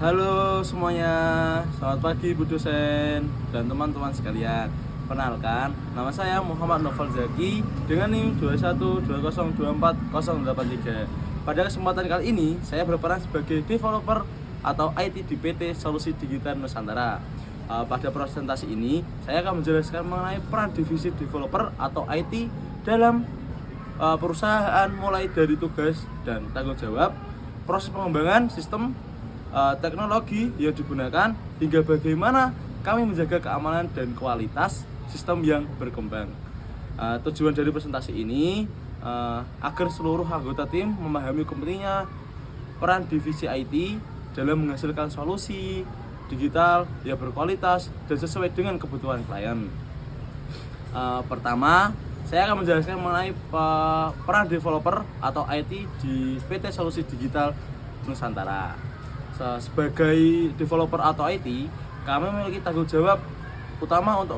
Halo semuanya, selamat pagi Bu dosen dan teman-teman sekalian. Kenalkan, nama saya Muhammad Novel Zaki dengan NIM 2120240083. Pada kesempatan kali ini, saya berperan sebagai developer atau IT di PT Solusi Digital Nusantara. Pada presentasi ini, saya akan menjelaskan mengenai peran divisi developer atau IT dalam perusahaan, mulai dari tugas dan tanggung jawab, proses pengembangan sistem, teknologi yang digunakan, hingga bagaimana kami menjaga keamanan dan kualitas sistem yang berkembang. Tujuan dari presentasi ini agar seluruh anggota tim memahami pentingnya peran divisi IT dalam menghasilkan solusi digital yang berkualitas dan sesuai dengan kebutuhan klien. Pertama, saya akan menjelaskan mengenai peran developer atau IT di PT Solusi Digital Nusantara. Sebagai developer atau IT, kami memiliki tanggung jawab utama untuk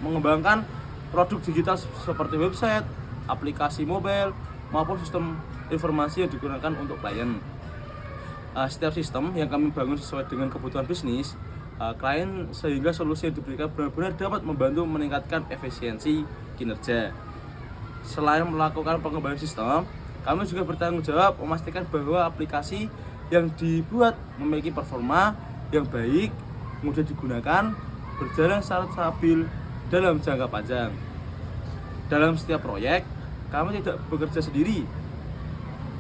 mengembangkan produk digital seperti website, aplikasi mobile, maupun sistem informasi yang digunakan untuk klien. Setiap sistem yang kami bangun sesuai dengan kebutuhan bisnis klien, sehingga solusi yang diberikan benar-benar dapat membantu meningkatkan efisiensi kinerja. Selain melakukan pengembangan sistem, kami juga bertanggung jawab memastikan bahwa aplikasi yang dibuat memiliki performa yang baik, mudah digunakan, berjalan secara stabil dalam jangka panjang. Dalam setiap proyek, kami tidak bekerja sendiri.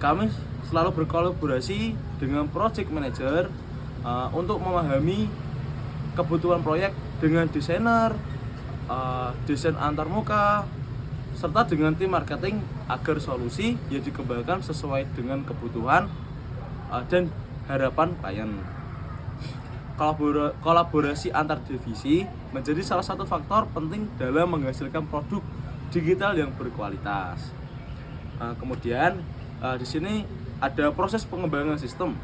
Kami selalu berkolaborasi dengan project manager untuk memahami kebutuhan proyek dengan desainer, desain antarmuka, serta dengan tim marketing agar solusi yang dikembangkan sesuai dengan kebutuhan dan harapan klien. Kolaborasi antar divisi menjadi salah satu faktor penting dalam menghasilkan produk digital yang berkualitas. Kemudian di sini ada proses pengembangan sistem.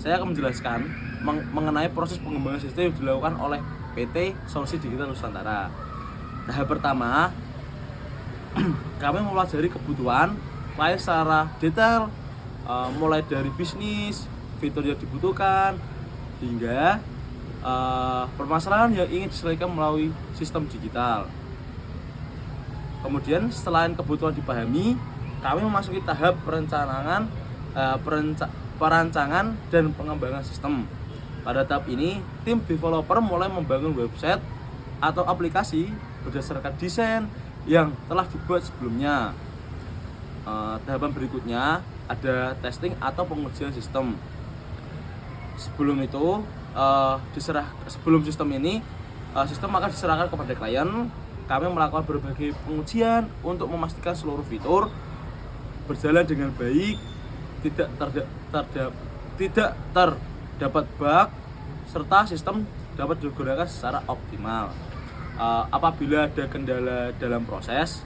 Saya akan menjelaskan mengenai proses pengembangan sistem yang dilakukan oleh PT Solusi Digital Nusantara. Tahap pertama, kami mempelajari kebutuhan klien secara detail, mulai dari bisnis, fitur yang dibutuhkan, hingga permasalahan yang ingin diselesaikan melalui sistem digital. Kemudian setelah kebutuhan dipahami, kami memasuki tahap perancangan dan pengembangan sistem. Pada tahap ini, tim developer mulai membangun website atau aplikasi berdasarkan desain yang telah dibuat sebelumnya. Tahapan berikutnya ada testing atau pengujian sistem. Sebelum sistem akan diserahkan kepada klien, kami melakukan berbagai pengujian untuk memastikan seluruh fitur berjalan dengan baik, tidak terdapat bug, serta sistem dapat digunakan secara optimal. Apabila ada kendala dalam proses,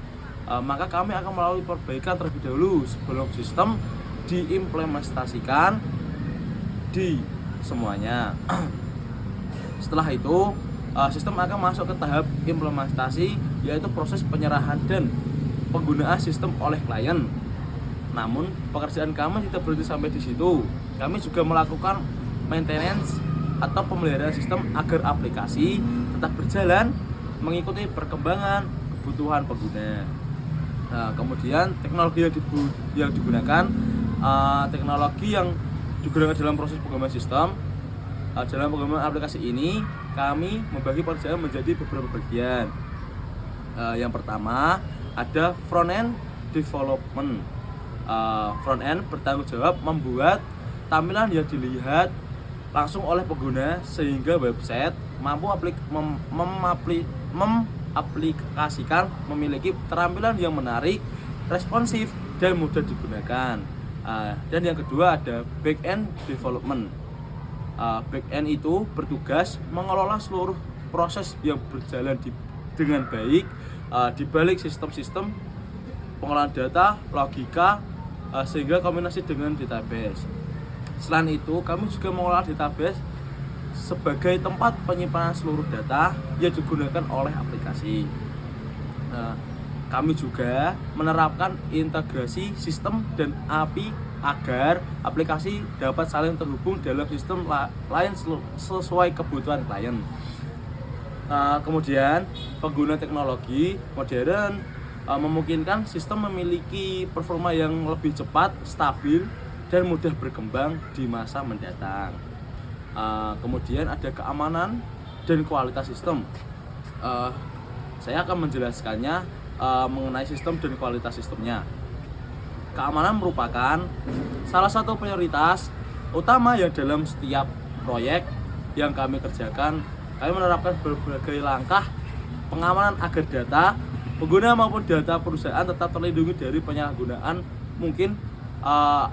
maka kami akan melalui perbaikan terlebih dahulu sebelum sistem diimplementasikan di semuanya. Setelah itu, sistem akan masuk ke tahap implementasi, yaitu proses penyerahan dan penggunaan sistem oleh klien. Namun, pekerjaan kami tidak berhenti sampai di situ. Kami juga melakukan maintenance atau pemeliharaan sistem agar aplikasi tetap berjalan mengikuti perkembangan kebutuhan pengguna. Kemudian teknologi yang digunakan, teknologi yang digunakan dalam proses pengembangan sistem. Dalam pengembangan aplikasi ini, kami membagi pekerjaan menjadi beberapa bagian. Yang pertama ada front-end development. Front-end bertanggung jawab membuat tampilan yang dilihat langsung oleh pengguna sehingga website mampu mengaplikasikan memiliki keterampilan yang menarik, responsif, dan mudah digunakan. Dan yang kedua ada back-end development. Back-end itu bertugas mengelola seluruh proses yang berjalan dengan baik di balik sistem-sistem pengolahan data, logika, sehingga kombinasi dengan database. Selain itu, kami juga mengelola database sebagai tempat penyimpanan seluruh data yang digunakan oleh aplikasi. kami juga menerapkan integrasi sistem dan API agar aplikasi dapat saling terhubung dalam sistem lain sesuai kebutuhan klien. Kemudian pengguna teknologi modern memungkinkan sistem memiliki performa yang lebih cepat, stabil, dan mudah berkembang di masa mendatang. Kemudian ada keamanan dan kualitas sistem. Saya akan menjelaskannya mengenai sistem dan kualitas sistemnya. Keamanan merupakan salah satu prioritas utama yang dalam setiap proyek yang kami kerjakan. Kami menerapkan berbagai langkah pengamanan agar data pengguna maupun data perusahaan tetap terlindungi dari penyalahgunaan mungkin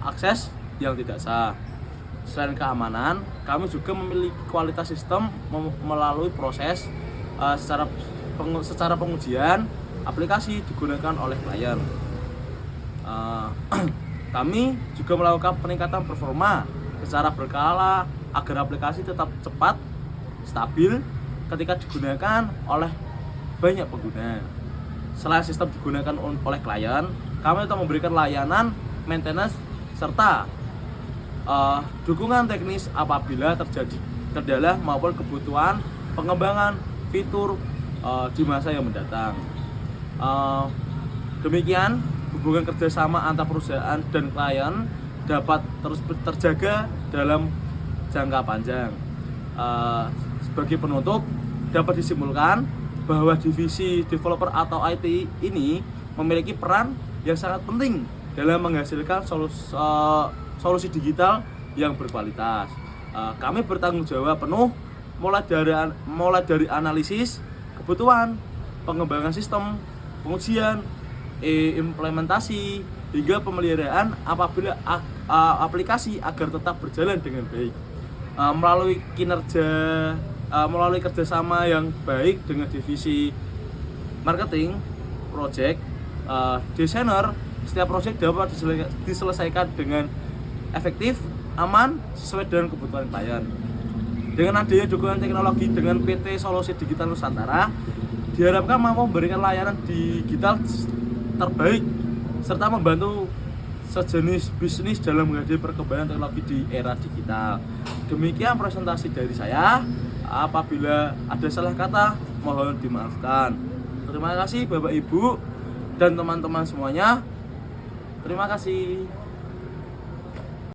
akses yang tidak sah. Selain keamanan, kami juga memiliki kualitas sistem melalui proses secara pengujian aplikasi digunakan oleh klien. Kami juga melakukan peningkatan performa secara berkala agar aplikasi tetap cepat, stabil ketika digunakan oleh banyak pengguna. Selain sistem digunakan oleh klien, kami tetap memberikan layanan, maintenance, serta dukungan teknis apabila terjadi kendala maupun kebutuhan pengembangan fitur di masa yang mendatang. Demikian hubungan kerjasama antar perusahaan dan klien dapat terus terjaga dalam jangka panjang. Sebagai penutup, dapat disimpulkan bahwa divisi developer atau IT ini memiliki peran yang sangat penting dalam menghasilkan solusi digital yang berkualitas. Kami bertanggung jawab penuh mulai dari analisis kebutuhan, pengembangan sistem, pengujian, implementasi hingga pemeliharaan apabila aplikasi agar tetap berjalan dengan baik. Melalui kerjasama yang baik dengan divisi marketing, project, desainer, setiap proyek dapat diselesaikan dengan efektif, aman, sesuai dengan kebutuhan klien. Dengan adanya dukungan teknologi dengan PT Solusi Digital Nusantara, diharapkan mampu memberikan layanan digital terbaik serta membantu sejenis bisnis dalam menghadapi perkembangan teknologi di era digital. Demikian presentasi dari saya. Apabila ada salah kata, mohon dimaafkan. Terima kasih Bapak Ibu dan teman-teman semuanya. Terima kasih.